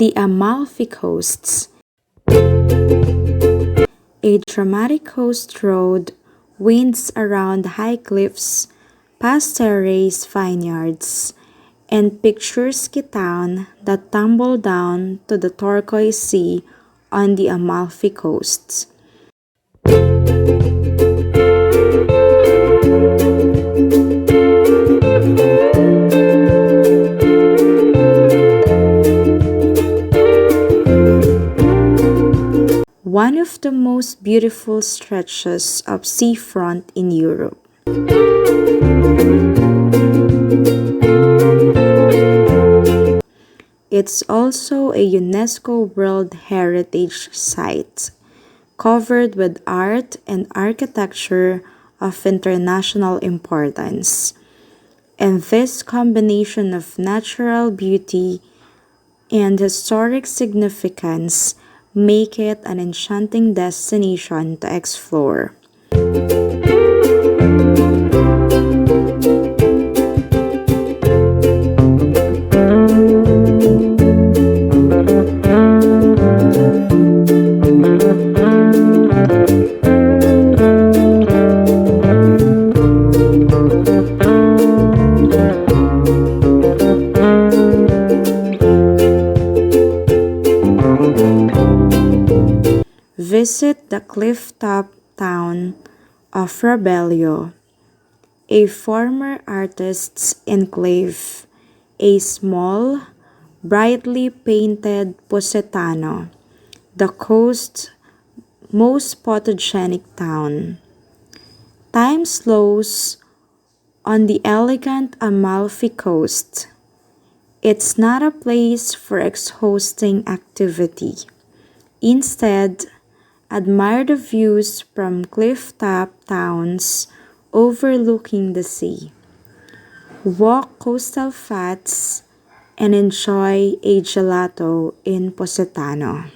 The Amalfi Coast, a dramatic coast road winds around high cliffs, past terraced vineyards, and picturesque town that tumble down to the turquoise sea on the Amalfi Coast. One of the most beautiful stretches of seafront in Europe. It's also a UNESCO World Heritage Site, covered with art and architecture of international importance. And this combination of natural beauty and historic significance make it an enchanting destination to explore. Visit the cliff-top town of Rabello, a former artist's enclave, a small, brightly painted Positano, the coast's most photogenic town. Time slows on the elegant Amalfi Coast. It's not a place for exhausting activity. Instead, admire the views from cliff-top towns overlooking the sea. Walk coastal flats and enjoy a gelato in Positano.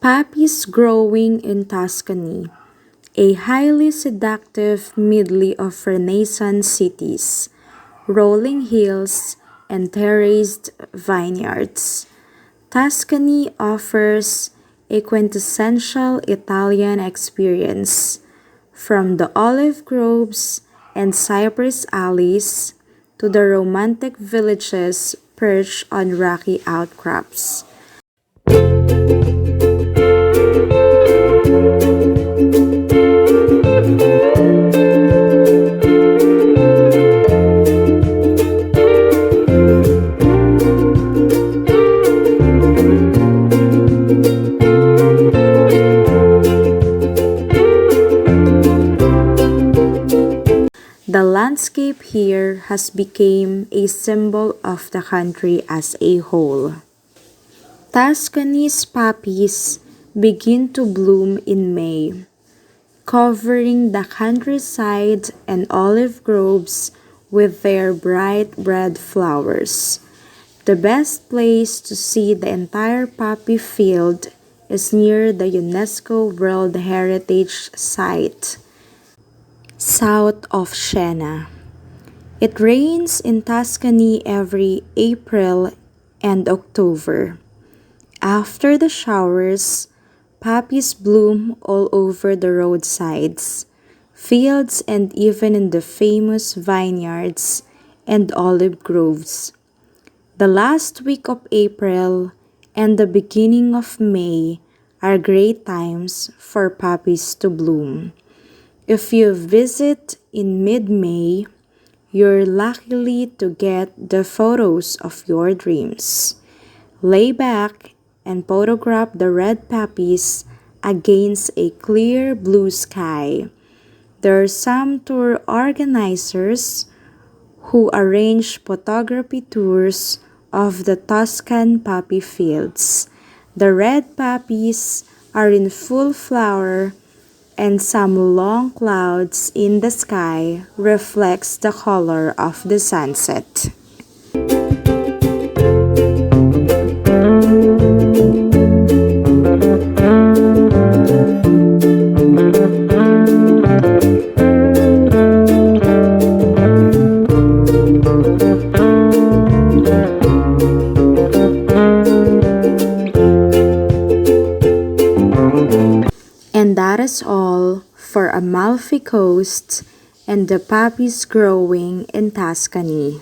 Poppies growing in Tuscany, a highly seductive medley of Renaissance cities, rolling hills, and terraced vineyards. Tuscany offers a quintessential Italian experience, from the olive groves and cypress alleys to the romantic villages perched on rocky outcrops. The landscape here has become a symbol of the country as a whole. Tuscany's poppies begin to bloom in May, covering the countryside and olive groves with their bright red flowers. The best place to see the entire poppy field is near the UNESCO World Heritage Site, south of Siena. It rains in Tuscany every April and October. After the showers, poppies bloom all over the roadsides, fields, and even in the famous vineyards and olive groves. The last week of April and the beginning of May are great times for poppies to bloom. If you visit in mid-May, you're likely to get the photos of your dreams. Lay back and photograph the red poppies against a clear blue sky. There are some tour organizers who arrange photography tours of the Tuscan poppy fields. The red poppies are in full flower, and some long clouds in the sky reflects the color of the sunset. And that is all for Amalfi Coast and the poppies growing in Tuscany.